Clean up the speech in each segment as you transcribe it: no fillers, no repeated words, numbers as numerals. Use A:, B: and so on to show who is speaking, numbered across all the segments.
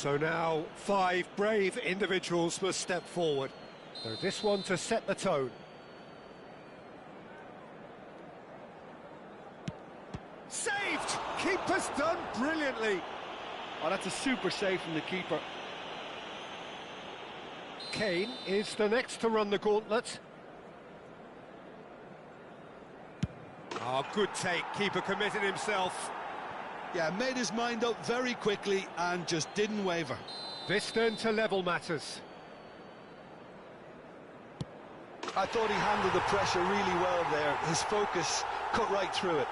A: So now 5 brave individuals must step forward. So this one to set the tone. Saved! Keeper's done brilliantly.
B: Oh, that's a super save from the keeper.
A: Kane is the next to run the gauntlet. Oh, good take. Keeper committed himself.
B: Yeah, made his mind up very quickly and just didn't waver.
A: This then to level matters.
B: I thought he handled the pressure really well there. His focus cut right through it.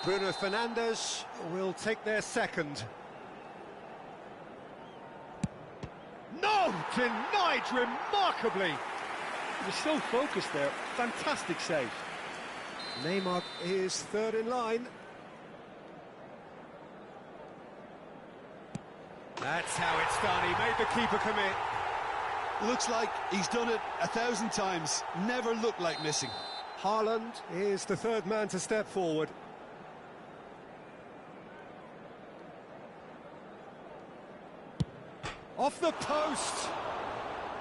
A: Bruno Fernandes will take their second. No! Denied remarkably!
B: He was so focused there. Fantastic save.
A: Neymar is third in line. That's how it's done. He made the keeper commit.
B: Looks like he's done it 1,000 times. Never looked like missing.
A: Haaland is the third man to step forward. Off the post!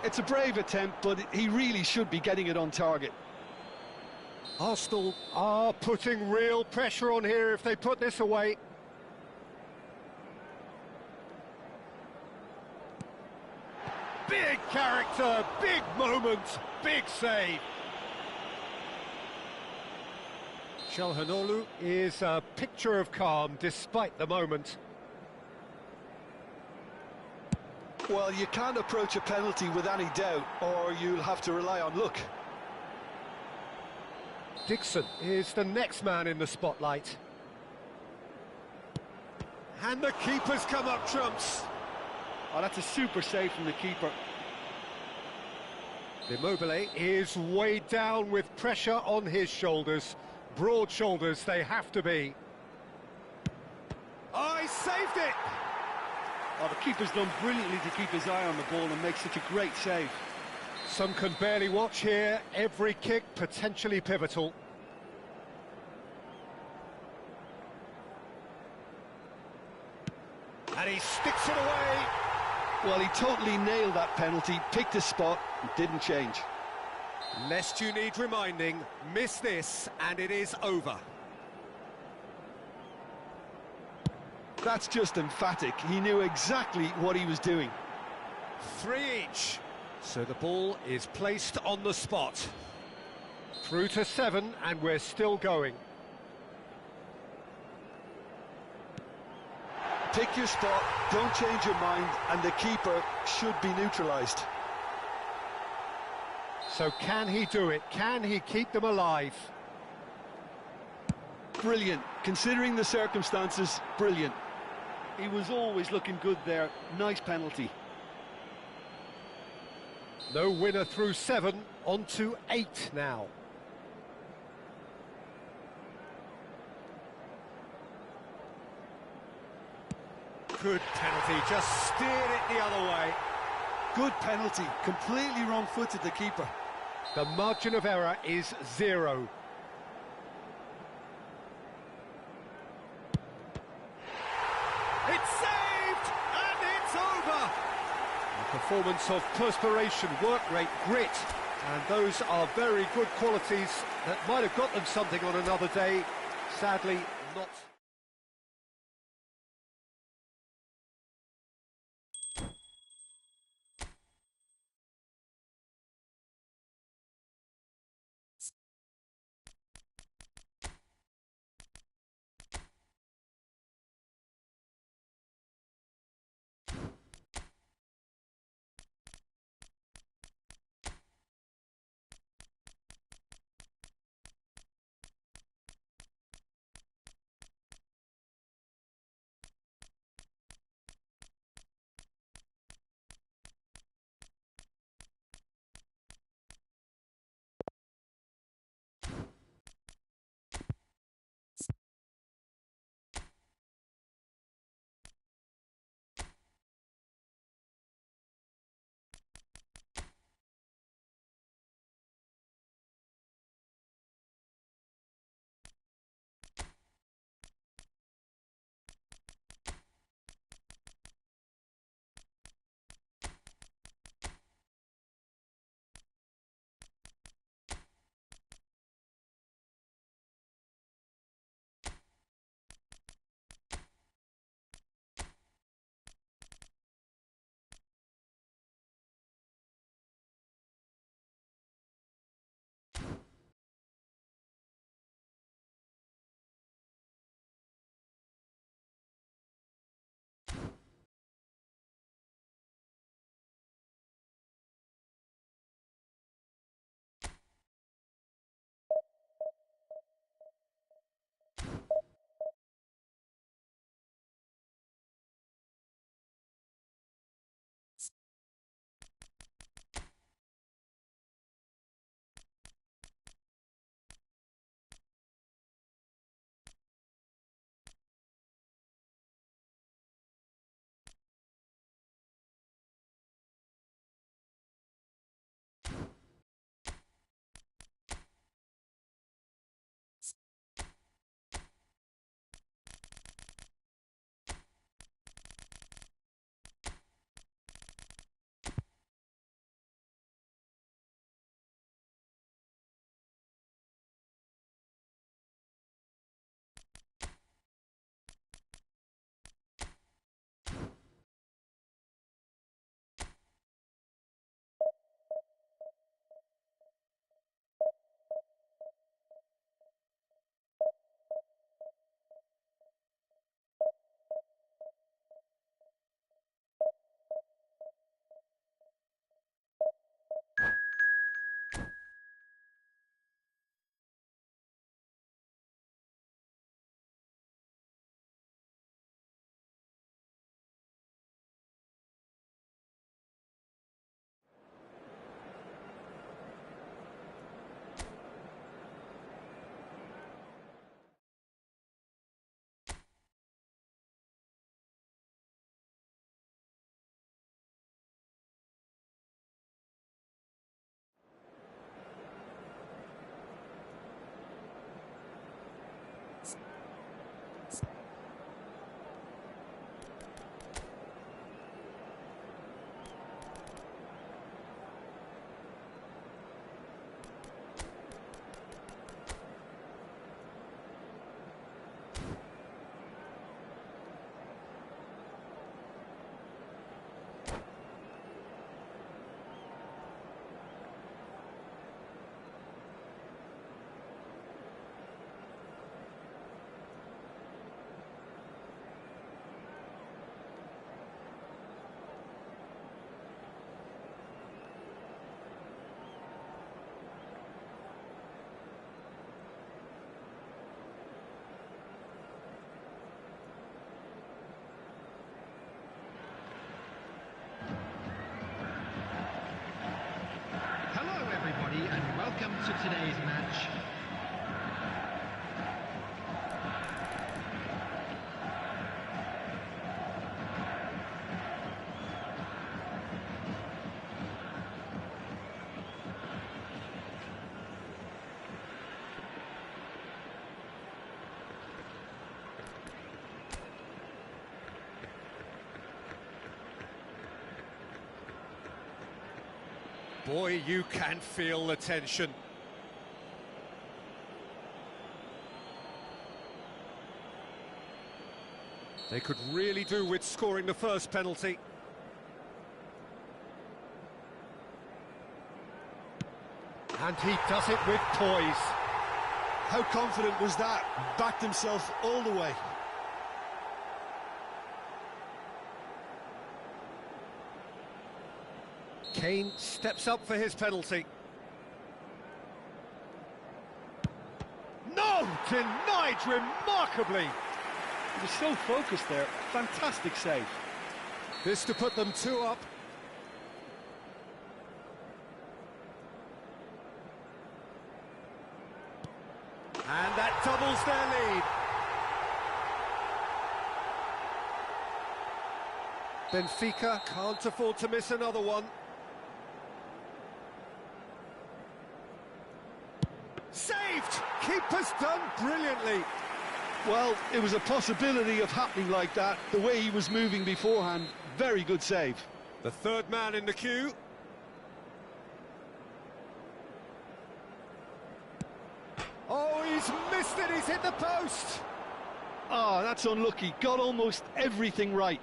B: It's a brave attempt, but he really should be getting it on target.
A: Arsenal are putting real pressure on here if they put this away. Big character, big moment, big save. Çalhanoğlu is a picture of calm despite the moment.
B: Well, you can't approach a penalty with any doubt, or you'll have to rely on luck.
A: Dixon is the next man in the spotlight. And the keeper's come up trumps.
B: Oh, that's a super save from the keeper.
A: Immobile is weighed down with pressure on his shoulders. Broad shoulders they have to be. Oh, he saved it!
B: Oh, the keeper's done brilliantly to keep his eye on the ball and make such a great save.
A: Some can barely watch here. Every kick potentially pivotal. And he sticks it away.
B: Well, he totally nailed that penalty, picked his spot, and didn't change.
A: Lest you need reminding, miss this and it is over.
B: That's just emphatic. He knew exactly what he was doing.
A: 3 each. So the ball is placed on the spot. Through to 7 and we're still going.
B: Pick your spot, don't change your mind, and the keeper should be neutralised.
A: So can he do it? Can he keep them alive?
B: Brilliant. Considering the circumstances, brilliant. He was always looking good there. Nice penalty.
A: No winner through 7, on to 8 now. Good penalty, just steered it the other way.
B: Good penalty, completely wrong-footed the keeper.
A: The margin of error is 0. It's saved, and it's over! A performance of perspiration, work rate, grit, and those are very good qualities that might have got them something on another day. Sadly, not.
C: Welcome to today's match.
A: Boy, you can feel the tension. They could really do with scoring the first penalty. And he does it with poise.
B: How confident was that? Backed himself all the way.
A: Kane steps up for his penalty. No! Denied remarkably!
B: He was so focused there. Fantastic save.
A: This to put them 2 up. And that doubles their lead. Benfica can't afford to miss another one. Saved! Keeper's done brilliantly.
B: Well, it was a possibility of happening like that. The way he was moving beforehand, very good save.
A: The third man in the queue. Oh, he's missed it, he's hit the post.
B: Ah, that's unlucky. Got almost everything right.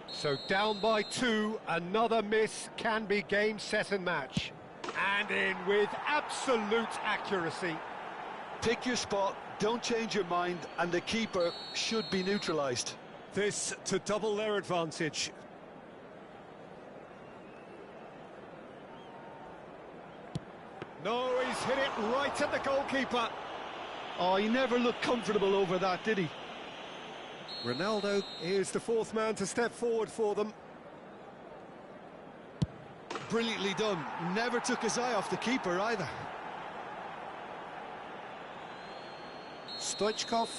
A: So down by 2, another miss can be game, set and match. And in with absolute accuracy.
B: Pick your spot, don't change your mind, and the keeper should be neutralised.
A: This to double their advantage. No, he's hit it right at the goalkeeper.
B: Oh, he never looked comfortable over that, did he?
A: Ronaldo is the 4th man to step forward for them.
B: Brilliantly done. Never took his eye off the keeper either.
A: Stoichkov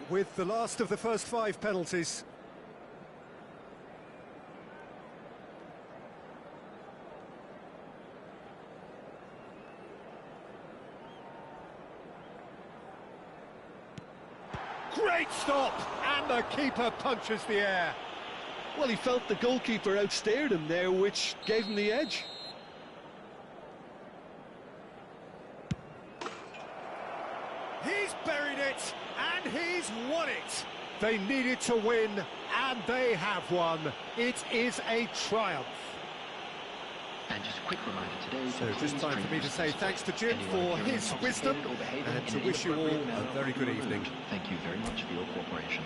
A: with the last of the first 5 penalties. Great stop! And the keeper punches the air.
B: Well, he felt the goalkeeper outstared him there, which gave him the edge.
A: He's buried it, and he's won it. They needed to win, and they have won. It is a triumph.
C: And just a quick reminder today...
A: So just time for me to say thanks to Jim for his wisdom, and to wish you all a very good evening.
C: Thank you very much for your cooperation.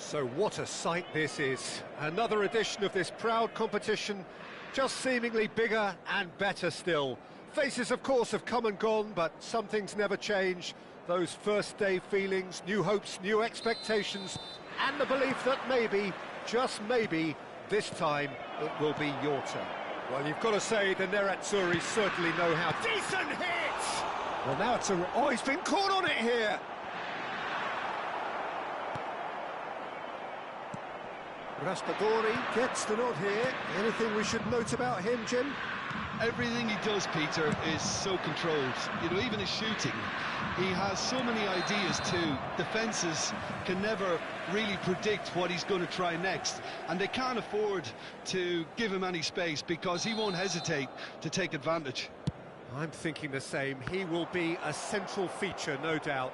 A: So what a sight this is. Another edition of this proud competition, just seemingly bigger and better still. Faces, of course, have come and gone, but some things never change. Those first day feelings, new hopes, new expectations, and the belief that maybe, just maybe, this time it will be your turn. Well, you've got to say the Nerazzurri certainly know how. Decent hit! Well, now it's a... Oh, he's been caught on it here! Raspadori gets the nod here. Anything we should note about him, Jim?
B: Everything he does, Peter, is so controlled. You know, even his shooting, he has so many ideas too. Defences can never really predict what he's going to try next, and they can't afford to give him any space because he won't hesitate to take advantage.
A: I'm thinking the same. He will be a central feature, no doubt.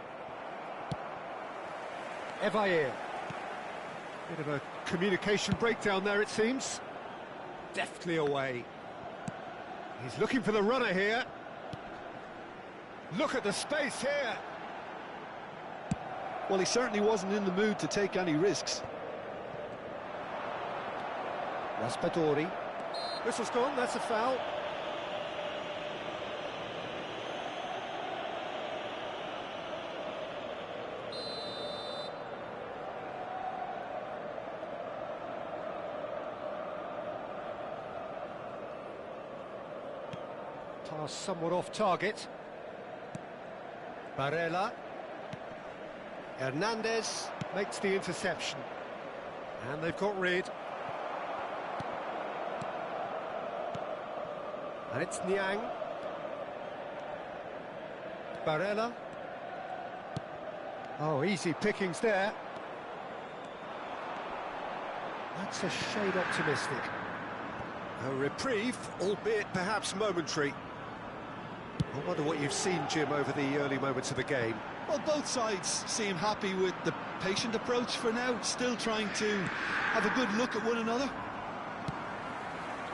A: Evair. Bit of a communication breakdown there, it seems. Deftly away. He's looking for the runner here. Look at the space here.
B: Well, he certainly wasn't in the mood to take any risks.
A: Raspadori. Whistle's gone, that's a foul. Pass somewhat off target. Barella. Hernandez makes the interception. And they've got rid. And it's Niang. Barella. Oh, easy pickings there. That's a shade optimistic. A reprieve, albeit perhaps momentary. I wonder what you've seen, Jim, over the early moments of the game.
B: Well, both sides seem happy with the patient approach for now, still trying to have a good look at one another.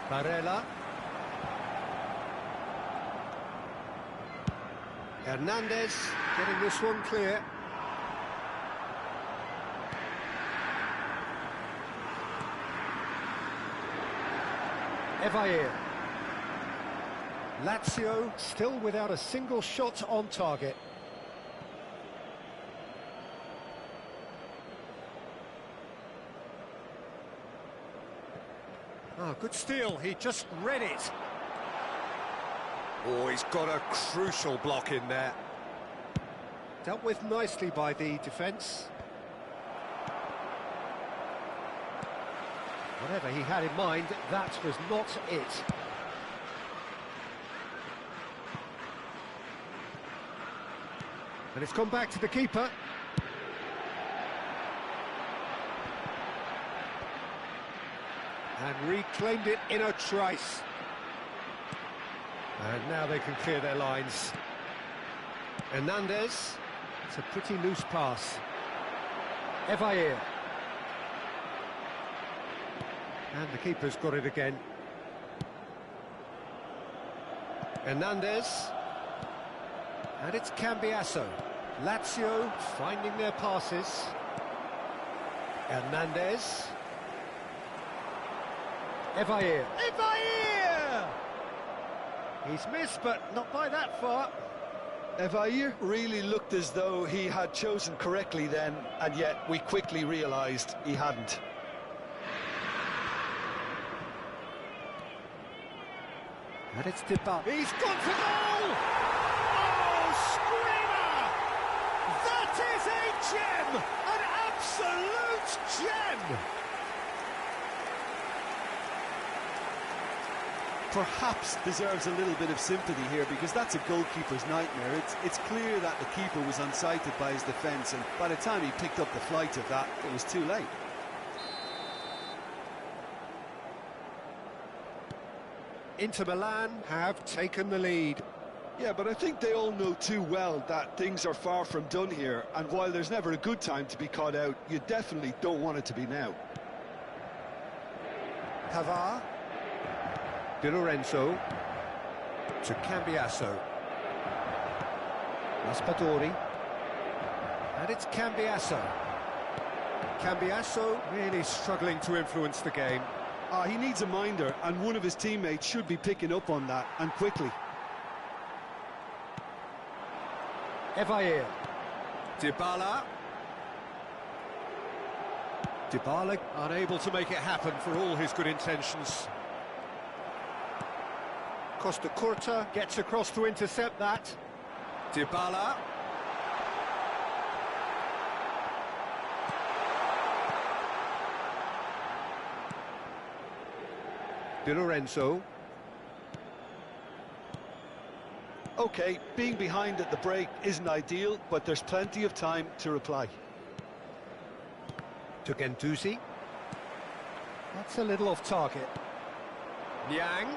A: Barella. Hernandez getting this one clear. Evair. Lazio still without a single shot on target. Oh, good steal, he just read it. Oh, he's got a crucial block in there. Dealt with nicely by the defence. Whatever he had in mind, that was not it. And it's gone back to the keeper. And reclaimed it in a trice. And now they can clear their lines. Hernandez. It's a pretty loose pass. Evair. And the keeper's got it again. Hernandez. And it's Cambiasso. Lazio finding their passes. Hernandez. Evair. Evair! He's missed, but not by that far.
B: Evair really looked as though he had chosen correctly then, and yet we quickly realised he hadn't.
A: And it's Dybala. He's gone for goal! Oh, screamer! That is a gem! An absolute gem!
D: Perhaps deserves a little bit of sympathy here, because that's a goalkeeper's nightmare. It's clear that the keeper was unsighted by his defence, and by the time he picked up the flight of that, it was too late.
A: Inter Milan have taken the lead.
B: Yeah, but I think they all know too well that things are far from done here, and while there's never a good time to be caught out, you definitely don't want it to be now.
A: Pavard. Di Lorenzo. To Cambiasso. Raspadori. And it's Cambiasso. Cambiasso really struggling to influence the game.
D: He needs a minder, and one of his teammates should be picking up on that, and quickly.
A: Evair. Dybala. Dybala unable to make it happen for all his good intentions. Costa Curta gets across to intercept that. Dybala. Di Lorenzo.
D: Okay, being behind at the break isn't ideal, but there's plenty of time to reply.
A: To Guendouzi. That's a little off target. Niang.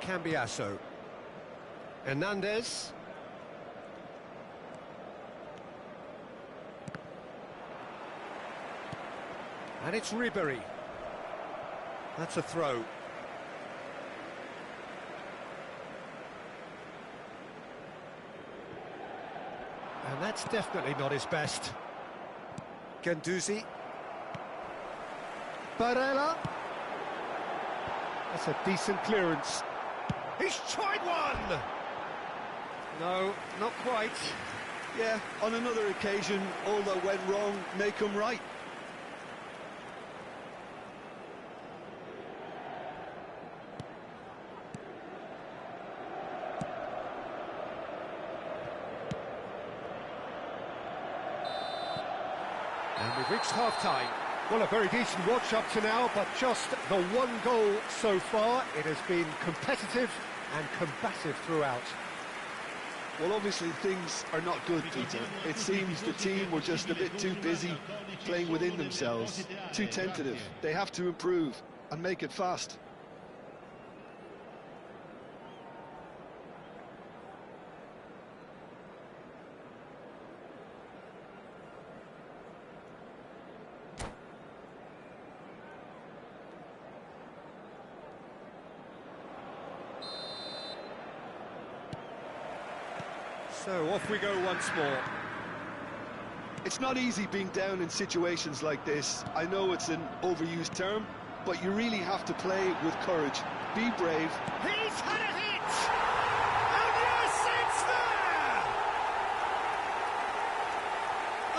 A: Cambiasso. Hernandez. And it's Ribéry. That's a throw. And that's definitely not his best. Guendouzi. Barella. That's a decent clearance. He's tried one! No, not quite.
D: Yeah, on another occasion, all that went wrong may come right.
A: And we've reached half-time. Well, a very decent watch up to now, but just the one goal so far. It has been competitive and combative throughout.
B: Well, obviously things are not good, Peter. It seems the team were just a bit too busy playing within themselves, too tentative. They have to improve and make it fast.
A: So off we go once more.
B: It's not easy being down in situations like this. I know it's an overused term, but you really have to play with courage. Be brave.
A: He's had a hit! And yes, it's there!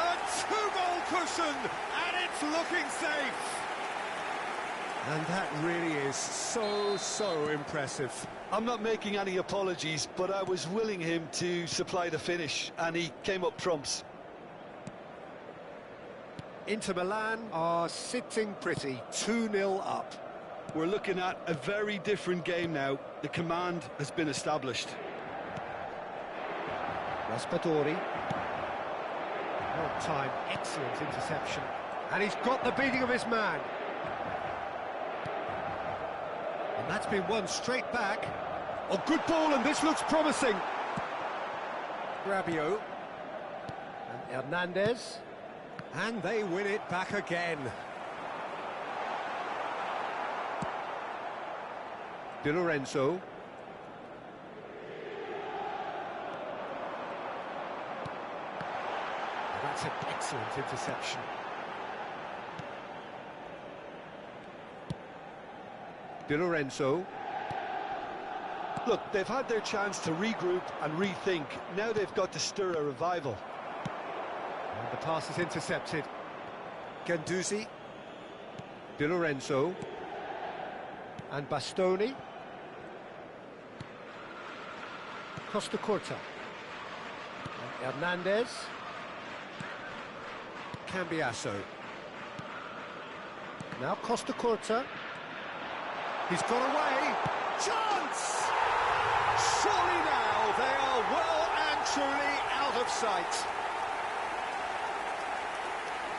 A: A two-goal cushion, and it's looking safe. And that really is so impressive.
B: I'm not making any apologies, but I was willing him to supply the finish, and he came up trumps.
A: Inter Milan are sitting pretty, 2-0 up.
B: We're looking at a very different game now. The command has been established.
A: Raspadori. On time, excellent interception. And he's got the beating of his man. And that's been won straight back. Oh, good ball, and this looks promising. Rabiot. And Hernandez. And they win it back again. Di Lorenzo. That's an excellent interception. Di Lorenzo.
B: Look, they've had their chance to regroup and rethink. Now they've got to stir a revival.
A: And the pass is intercepted. Guendouzi. Di Lorenzo. And Bastoni. Costa Curta. And Hernandez. Cambiasso. Now Costa Curta. He's got away. Chance! Surely now they are well and truly out of sight.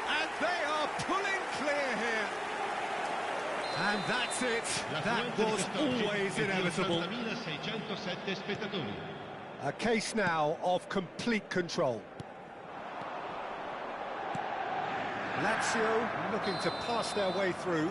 A: And they are pulling clear here. And that's it. That was always inevitable. A case now of complete control. Lazio looking to pass their way through.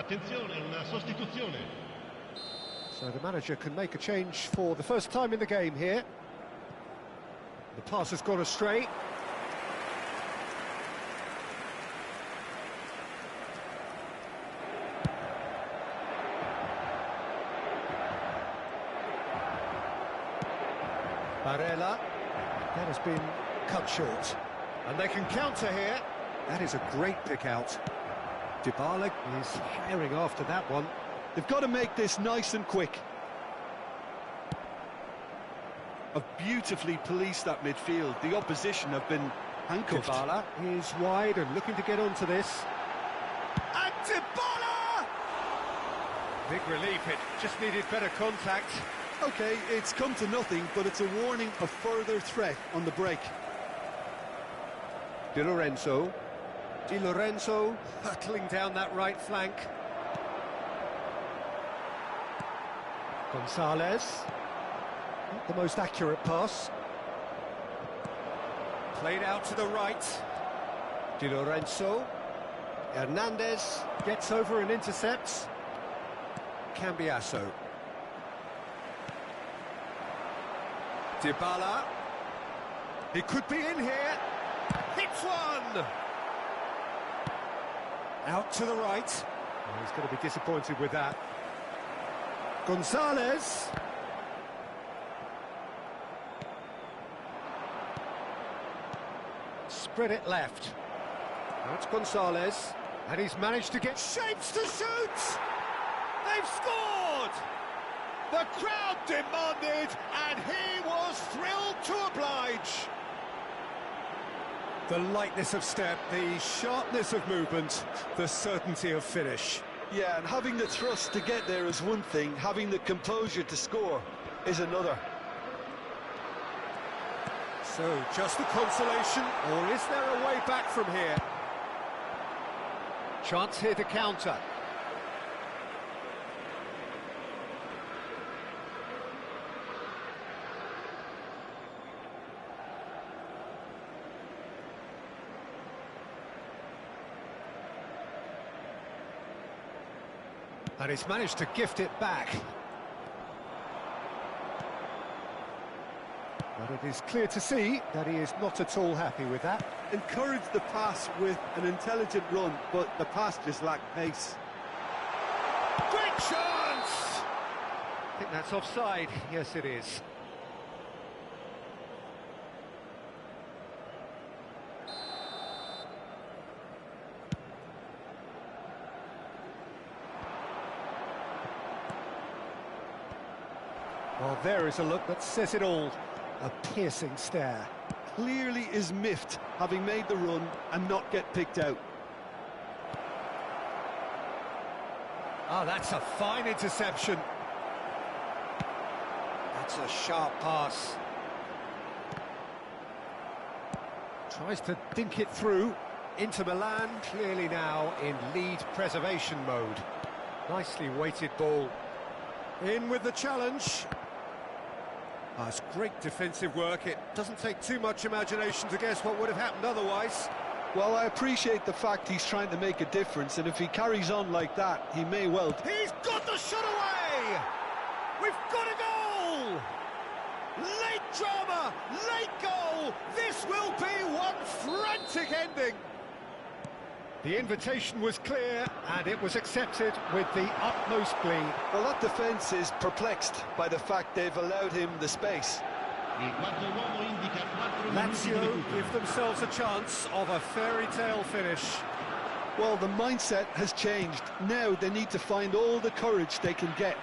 E: Attenzione, una sostituzione.
A: So the manager can make a change for the first time in the game here. The pass has gone astray. Barella, that has been cut short. And they can counter here. That is a great pick out. Dybala is herring after that one.
D: They've got to make this nice and quick. Have beautifully policed that midfield. The opposition have been handcuffed.
A: Dybala is wide and looking to get onto this. And Dybala! Big relief, it just needed better contact.
D: Okay, it's come to nothing, but it's a warning of further threat on the break.
A: Di Lorenzo hurtling down that right flank. Gonzalez, not the most accurate pass. Played out to the right. Di Lorenzo. Hernandez gets over and intercepts. Cambiasso. Dybala. He could be in here. Hits one! Out to the right. Oh, he's going to be disappointed with that. Gonzalez. Spread it left. That's Gonzalez. And he's managed to get shapes to shoot! They've scored! The crowd demanded, and he was thrilled to oblige. The lightness of step, the sharpness of movement, the certainty of finish.
D: Yeah, and having the thrust to get there is one thing, having the composure to score is another.
A: So, just the consolation, or is there a way back from here? Chance here to counter. And he's managed to gift it back. But it is clear to see that he is not at all happy with that.
D: Encouraged the pass with an intelligent run, but the pass just lacked pace.
A: Great chance! I think that's offside. Yes, it is. Well, there is a look that says it all. A piercing stare.
D: Clearly is miffed, having made the run and not get picked out.
A: Ah, that's a fine interception. That's a sharp pass. Tries to dink it through. Inter Milan clearly now in lead preservation mode. Nicely weighted ball. In with the challenge. It's great defensive work. It doesn't take too much imagination to guess what would have happened otherwise.
D: Well, I appreciate the fact he's trying to make a difference, and if he carries on like that, he may well...
A: He's got the shot away! We've got a goal! Late drama, late goal! This will be one frantic ending! The invitation was clear, and it was accepted with the utmost glee.
D: Well, that defence is perplexed by the fact they've allowed him the space.
A: Lazio give themselves a chance of a fairy tale finish.
D: Well, the mindset has changed. Now they need to find all the courage they can get.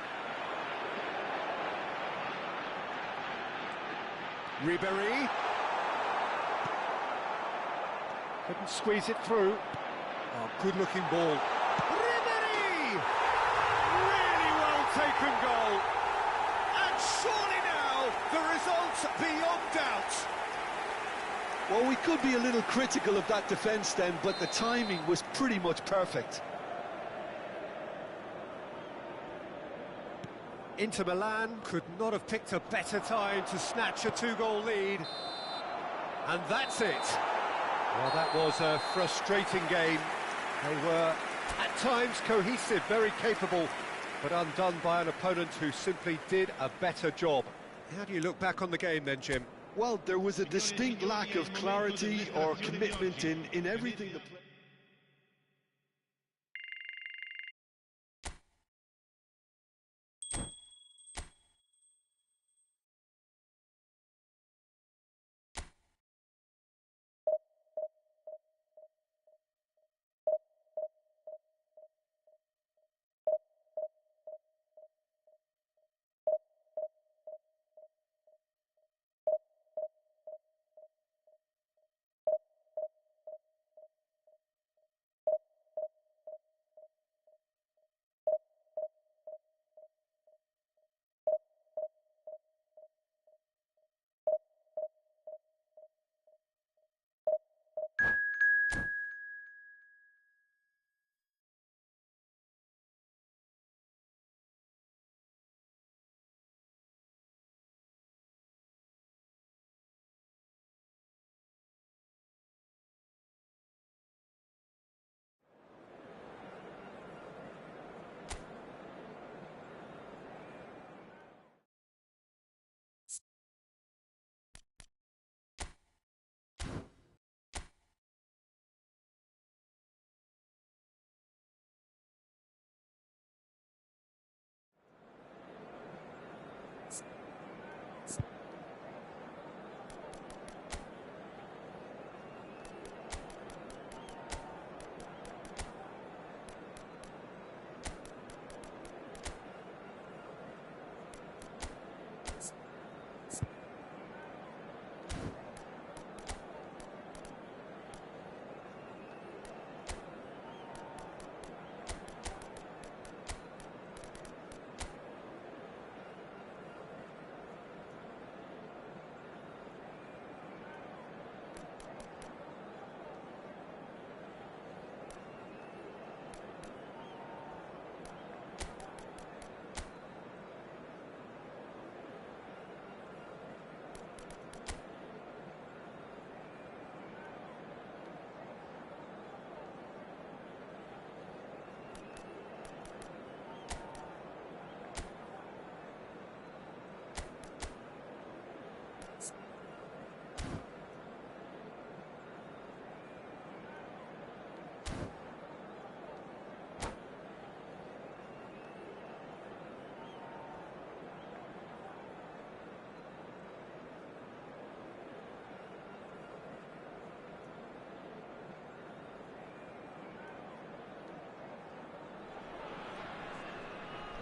A: Ribéry. Couldn't squeeze it through. Oh, good-looking ball. Ribéry! Really well-taken goal. And surely now, the result beyond doubt.
D: Well, we could be a little critical of that defence then, but the timing was pretty much perfect.
A: Inter Milan could not have picked a better time to snatch a two-goal lead. And that's it. Well, that was a frustrating game. They were At times cohesive, very capable, but undone by an opponent who simply did a better job. How do you look back on the game then, Jim?
D: Well, there was a distinct lack of clarity or commitment in everything the play.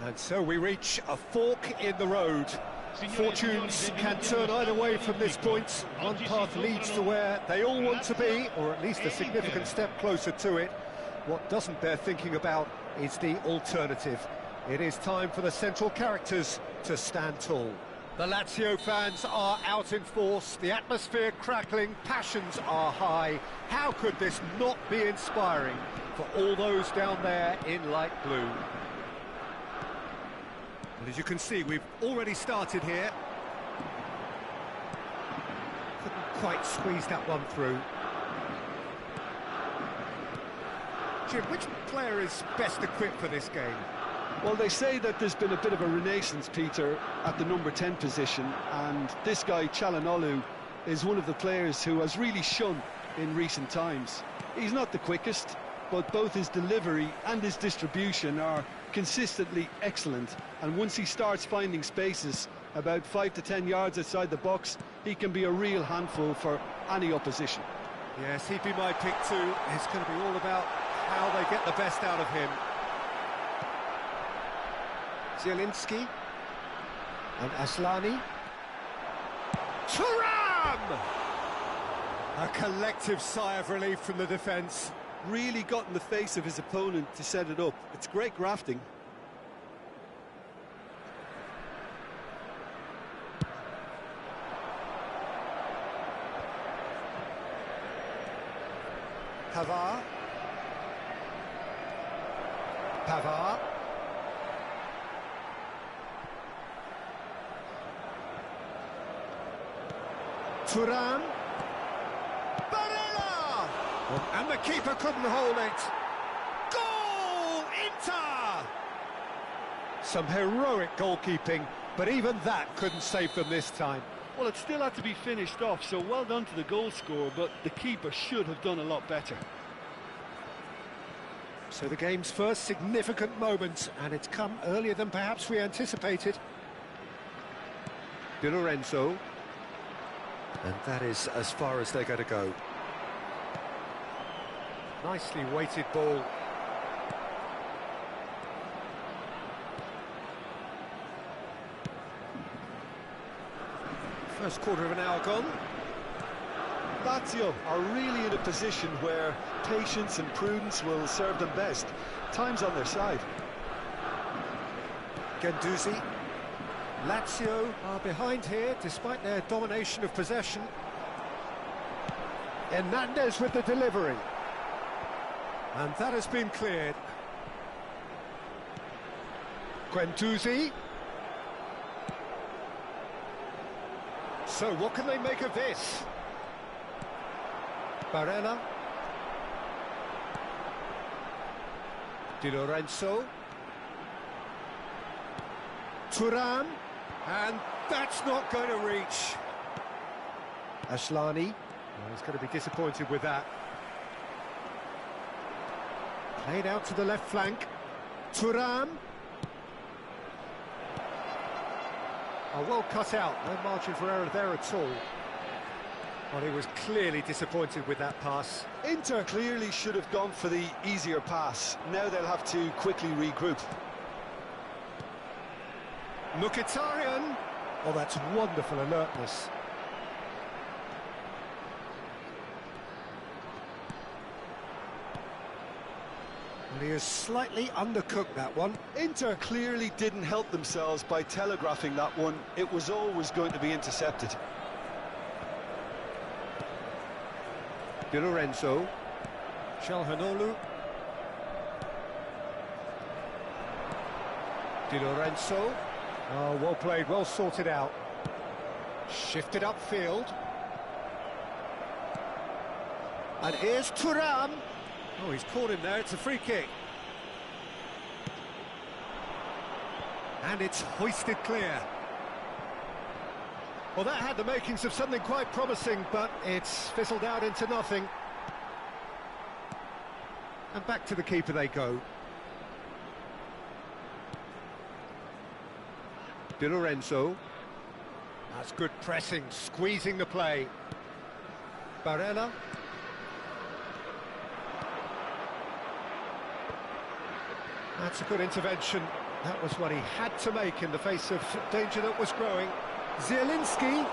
A: And so we reach a fork in the road. Fortunes can turn either way from this point. One path leads to where they all want to be, or at least a significant step closer to it. What doesn't bear thinking about is the alternative. It is time for the central characters to stand tall. The Lazio fans are out in force, the atmosphere crackling, passions are high. How could this not be inspiring for all those down there in light blue? Well, as you can see, we've already started here. Couldn't quite squeeze that one through. Jim, which player is best equipped for this game?
D: Well, they say that there's been a bit of a renaissance, Peter, at the number 10 position, and this guy, Çalhanoğlu, is one of the players who has really shone in recent times. He's not the quickest, but both his delivery and his distribution are consistently excellent, and once he starts finding spaces about 5 to 10 yards outside the box, he can be a real handful for any opposition.
A: Yes, he'd be my pick too. It's going to be all about how they get the best out of him. Zielinski and Aslani. Thuram! A collective sigh of relief from the defence.
D: Really got in the face of his opponent to set it up. It's great grafting.
A: Pavard. Thuram. Barella! And the keeper couldn't hold it. Goal! Some heroic goalkeeping, but even that couldn't save them this time.
D: Well, it still had to be finished off, so well done to the goal scorer, but the keeper should have done a lot better.
A: So the game's first significant moment, and it's come earlier than perhaps we anticipated. Di Lorenzo. And that is as far as they're going to go. Nicely weighted ball. First quarter of an hour gone.
D: Lazio are really in a position where patience and prudence will serve them best. Time's on their side.
A: Guendouzi. Lazio are behind here despite their domination of possession. Hernandez with the delivery. And that has been cleared. Guendouzi. So what can they make of this? Barella. Di Lorenzo. Thuram. And that's not going to reach. Asllani. Well, he's going to be disappointed with that. Played out to the left flank. Thuram. Oh, well cut out. No margin for error there at all. Well, he was clearly disappointed with that pass.
D: Inter clearly should have gone for the easier pass. Now they'll have to quickly regroup.
A: Mkhitaryan. Oh, that's wonderful alertness. And he has slightly undercooked that one.
D: Inter clearly didn't help themselves by telegraphing that one. It was always going to be intercepted.
A: Di Lorenzo. Calhanoglu. Di Lorenzo. Oh, well played, well sorted out. Shifted upfield. And here's Thuram. Oh, he's caught him there, it's a free kick. And it's hoisted clear. Well, that had the makings of something quite promising, but it's fizzled out into nothing. And back to the keeper they go. Di Lorenzo. That's good pressing, squeezing the play. Barella. That's a good intervention. That was what he had to make in the face of danger that was growing. Zielinski.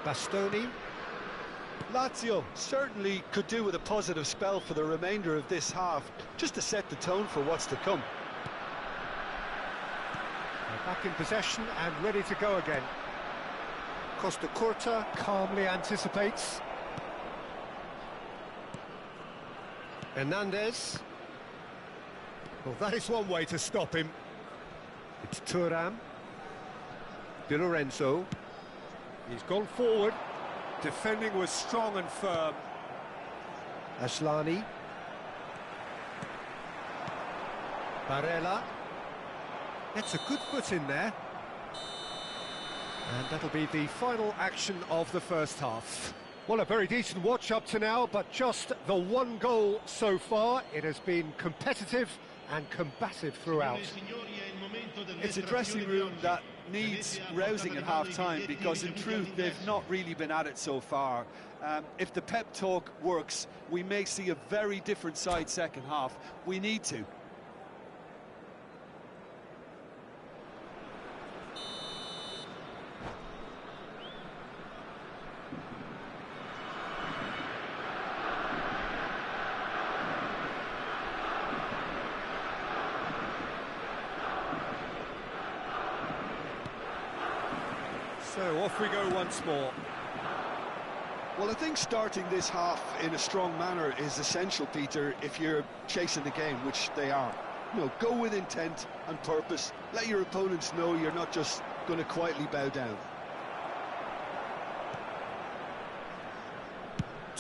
A: Bastoni.
D: Lazio certainly could do with a positive spell for the remainder of this half, just to set the tone for what's to come.
A: They're back in possession and ready to go again. Costa Curta calmly anticipates. Hernandez. Well, that is one way to stop him. It's Thuram. Di Lorenzo. He's gone forward. Defending was strong and firm. Asllani. Barella. That's a good foot in there. And that'll be the final action of the first half. Well, a very decent watch up to now, but just the one goal so far. It has been competitive and combative throughout.
D: It's a dressing room that needs rousing at half-time, because in truth they've not really been at it so far. If the pep talk works, we may see a very different side second half. We need to.
A: So off we go once more.
D: Well, I think starting this half in a strong manner is essential, Peter, if you're chasing the game, which they are. You know, go with intent and purpose. Let your opponents know you're not just going to quietly bow down.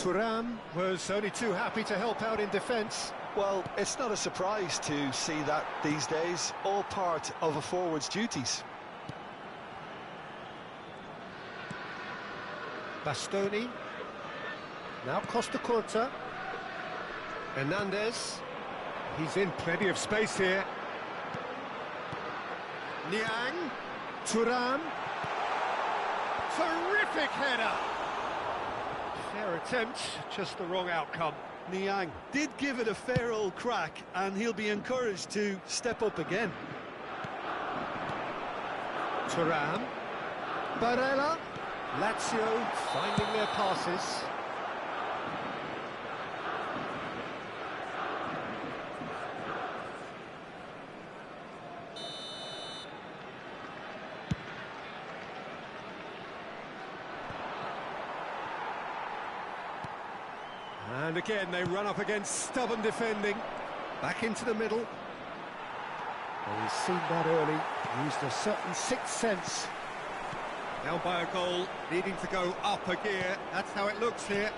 A: Thuram was only too happy to help out in defence.
D: Well, it's not a surprise to see that these days, all part of a forward's duties.
A: Bastoni. Now Costa Curta. Hernandez. He's in plenty of space here. Niang. Thuram. Terrific header. Fair attempt, just the wrong outcome.
D: Niang did give it a fair old crack, and he'll be encouraged to step up again.
A: Thuram. Barella. Lazio finding their passes. And again, they run up against stubborn defending. Back into the middle. Well, he's seen that early, used a certain sixth sense. Now by a goal, needing to go up a gear. That's how it looks here.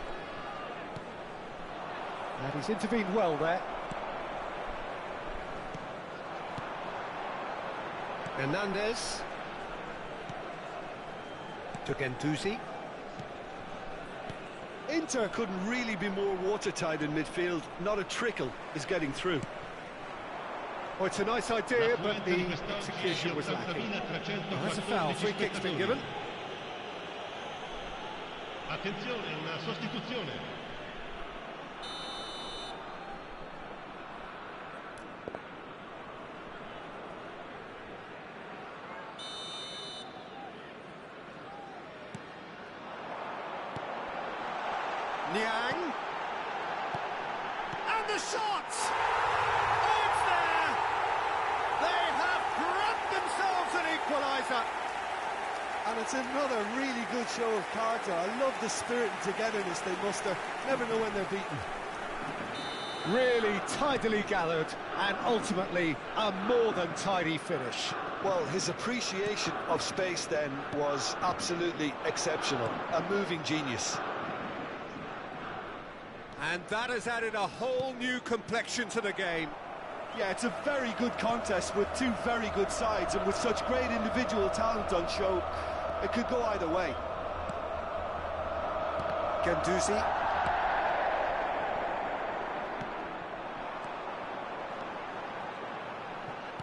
A: And he's intervened well there. Hernandez. To Guendouzi.
D: Inter couldn't really be more watertight in midfield. Not a trickle is getting through.
A: Well, it's a nice idea, but the execution was lacking. Well, that's a foul. Free kick's been given.
E: Attenzione, una sostituzione.
A: Niang. And the shot! Oh, it's there! They have grabbed themselves an equaliser.
D: And it's another really good show of character. I love the spirit and togetherness they muster. Never know when they're beaten.
A: Really tidily gathered, and ultimately a more than tidy finish.
D: Well, his appreciation of space then was absolutely exceptional. A moving genius.
A: And that has added a whole new complexion to the game.
D: Yeah, it's a very good contest with two very good sides, and with such great individual talent on show, it could go either way.
A: Guendouzi.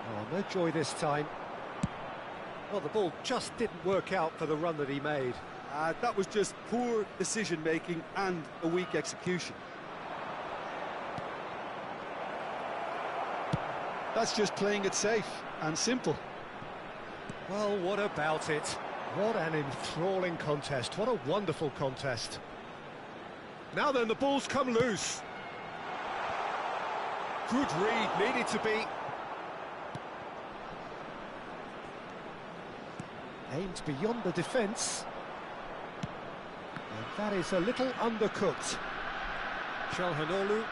A: Oh, no joy this time. Well, the ball just didn't work out for the run that he made.
D: That was just poor decision-making and a weak execution. That's just playing it safe and simple.
A: Well, what about it? What an enthralling contest. What a wonderful contest. Now then, the ball's come loose. Good read, needed to be. Aimed beyond the defence. And that is a little undercooked. Çalhanoğlu.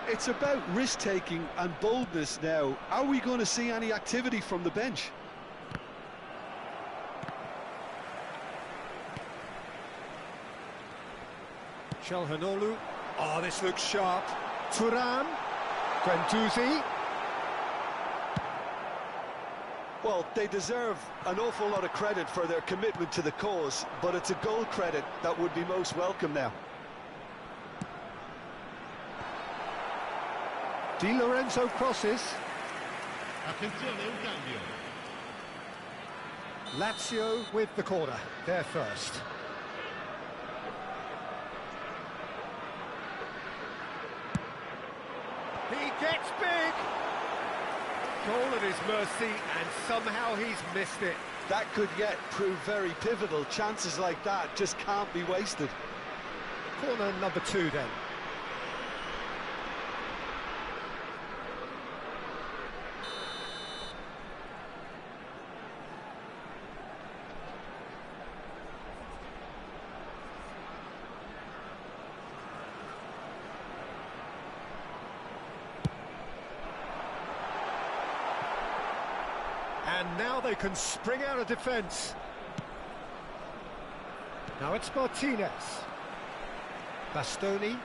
D: It's about risk-taking and boldness now. Are we going to see any activity from the bench?
A: Çalhanoğlu. Oh, this looks sharp. Thuram. Guendouzi.
D: Well, they deserve an awful lot of credit for their commitment to the cause, but it's a goal credit that would be most welcome now.
A: Di Lorenzo crosses.
E: Attenzione, un cambio.
A: Lazio with the corner. They're first. He gets big. Goal at his mercy, and somehow he's missed it.
D: That could yet prove very pivotal. Chances like that just can't be wasted.
A: Corner number 2 then. And now they can spring out of defence. Now it's Martinez. Bastoni.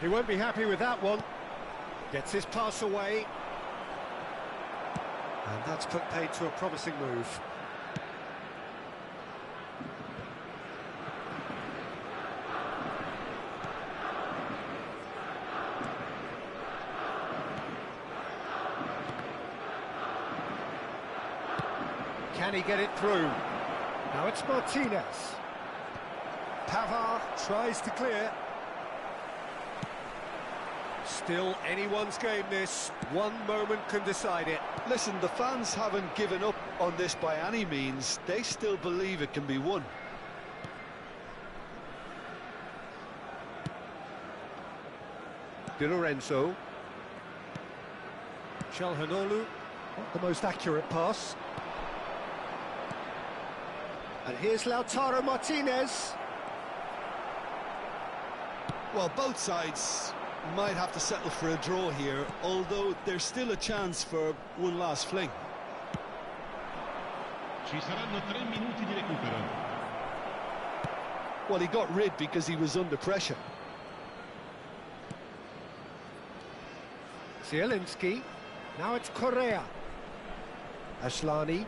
A: He won't be happy with that one. Gets his pass away. And that's put paid to a promising move. Can he get it through? Now it's Martinez. Pavard tries to clear. Still anyone's game this. One moment can decide it.
D: Listen, the fans haven't given up on this by any means. They still believe it can be won.
A: Di Lorenzo. Calhanoglu. Not the most accurate pass. And here's Lautaro Martinez.
D: Well, both sides might have to settle for a draw here, although there's still a chance for one last fling.
E: Ci saranno 3 minuti di recupero.
D: Well, he got rid because he was under pressure.
A: Zielinski. Now it's Correa. Asllani.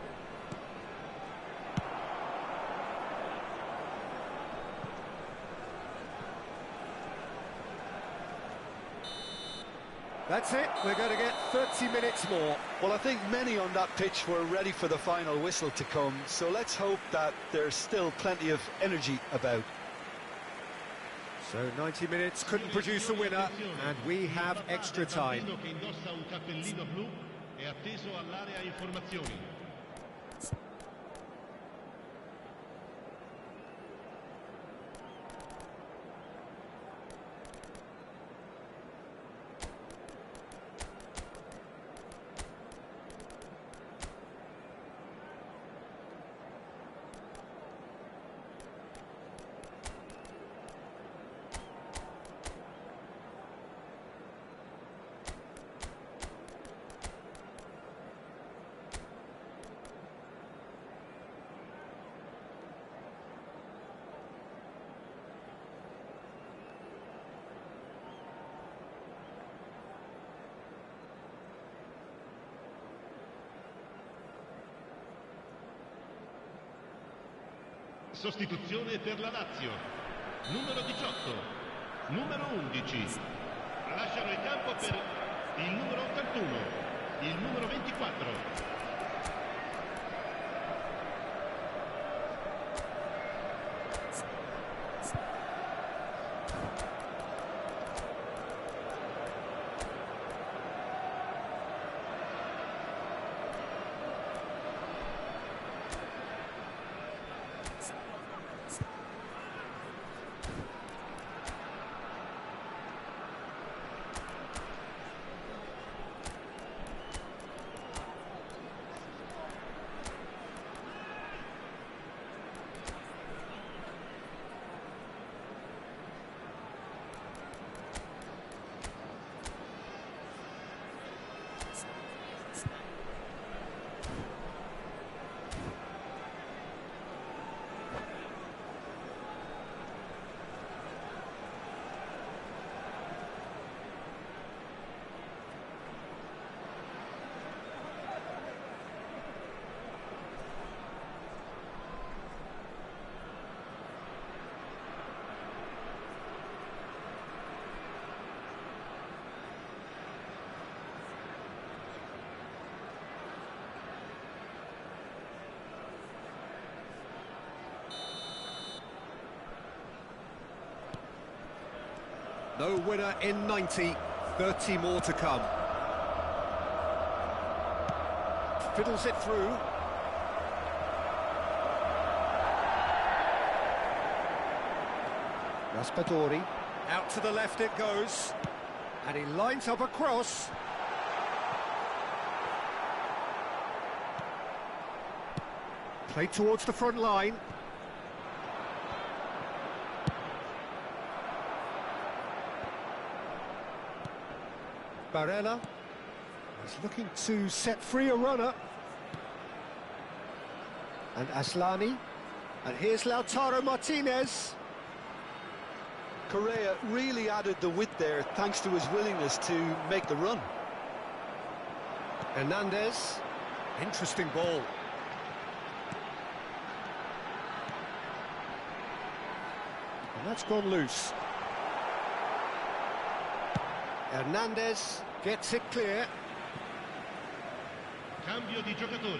A: That's it, we're going to get 30 minutes more.
D: Well, I think many on that pitch were ready for the final whistle to come, so let's hope that there's still plenty of energy about.
A: So 90 minutes couldn't produce a winner, and we have extra time.
E: Che indossa un cappellino blu è atteso all'area informazioni. Sostituzione per la Lazio. Numero 18, numero 11. Lasciano il campo per il numero 81, il numero 24.
A: No winner in 90, 30 more to come. Fiddles it through. Raspadori, out to the left it goes, and he lines up a cross. Played towards the front line. Barella is looking to set free a runner. And Asllani. And here's Lautaro Martinez.
D: Correa really added the width there thanks to his willingness to make the run.
A: Hernandez. Interesting ball. And that's gone loose. Hernandez gets it clear.
E: Cambio di giocatori.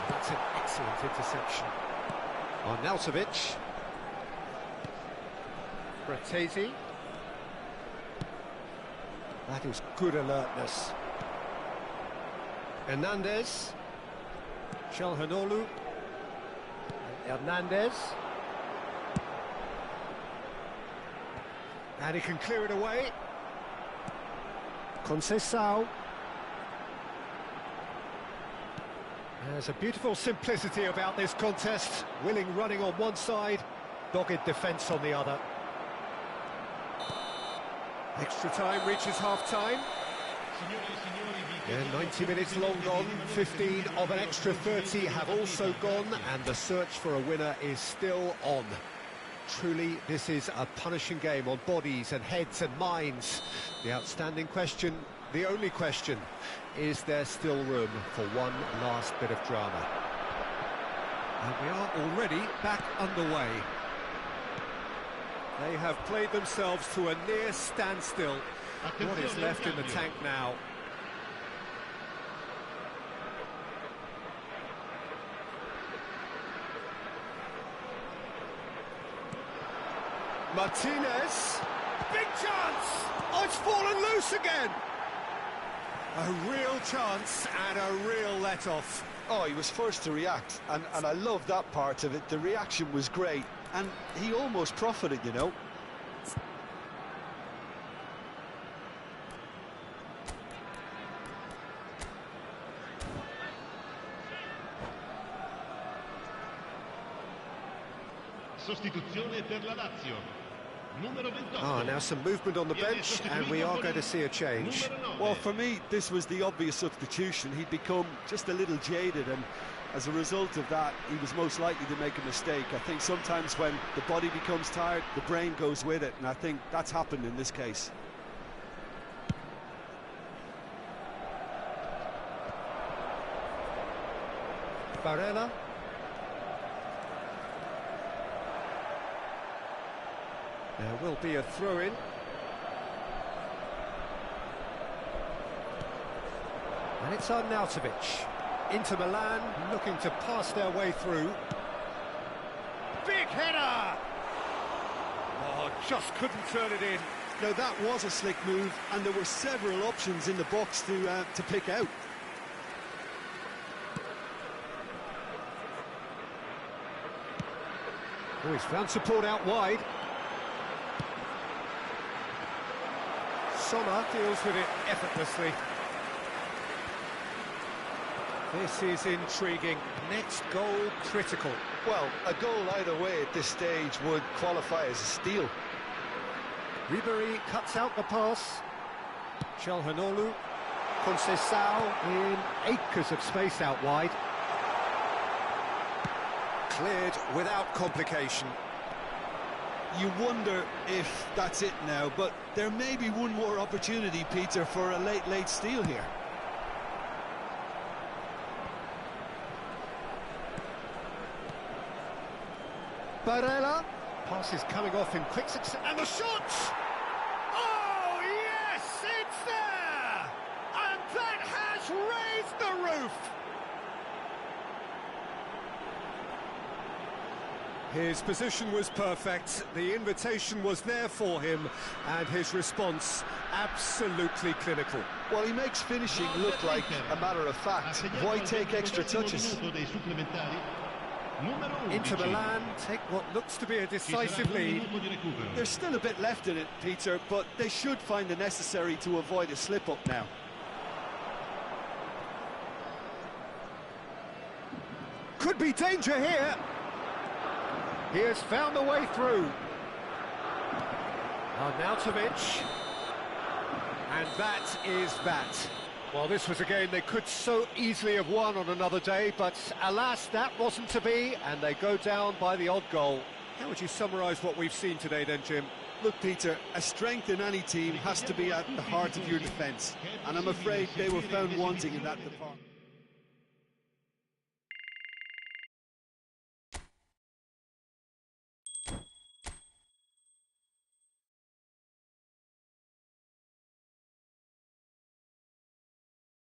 A: That's an excellent interception. Arnautovic. Fratesi. That is good alertness. Hernandez. Calhanoglu. Hernandez. And he can clear it away. Conceição. There's a beautiful simplicity about this contest. Willing running on one side, dogged defence on the other. Extra time reaches half-time. Yeah, 90 minutes long gone, 15 of an extra 30 have also gone, and the search for a winner is still on. Truly, this is a punishing game on bodies and heads and minds. The outstanding question, the only question, is there still room for one last bit of drama? And we are already back underway. They have played themselves to a near standstill. What is left in the tank now? Martinez, big chance! Oh, it's fallen loose again! A real chance and a real let-off.
D: Oh, he was first to react, and I love that part of it. The reaction was great, and he almost profited, you know.
E: Sostituzione per la Lazio. Numero 28.
A: Ah, now some movement on the bench, and we are going to see a change.
D: Well, for me, this was the obvious substitution. He'd become just a little jaded, and as a result of that, he was most likely to make a mistake. I think sometimes when the body becomes tired, the brain goes with it, and I think that's happened in this case.
A: Barella. There will be a throw-in. And it's Arnautovic. Inter Milan looking to pass their way through. Big header! Oh, just couldn't turn it in.
D: No, that was a slick move, and there were several options in the box to pick out.
A: Oh, he's found support out wide. Sommer deals with it effortlessly. This is intriguing. Next goal critical.
D: Well, a goal either way at this stage would qualify as a steal.
A: Ribéry cuts out the pass. Calhanoglu. Conceição in acres of space out wide. Cleared without complication.
D: You wonder if that's it now, but there may be one more opportunity, Peter, for a late steal here.
A: Barella. Pass is coming off in quick succession. And the shot! Oh, yes, it's there! And that has raised the roof! His position was perfect, the invitation was there for him, and his response absolutely clinical.
D: Well, he makes finishing look like a matter of fact. Why take extra touches?
A: Inter Milan take what looks to be a decisive lead.
D: There's still a bit left in it, Peter, but they should find the necessary to avoid a slip-up now.
A: Could be danger here. He has found a way through. Arnautovic. And that is that. Well, this was a game they could so easily have won on another day, but alas, that wasn't to be, and they go down by the odd goal. How would you summarise what we've seen today then, Jim?
D: Look, Peter, a strength in any team has to be at the heart of your defence, and I'm afraid they were found wanting in that department.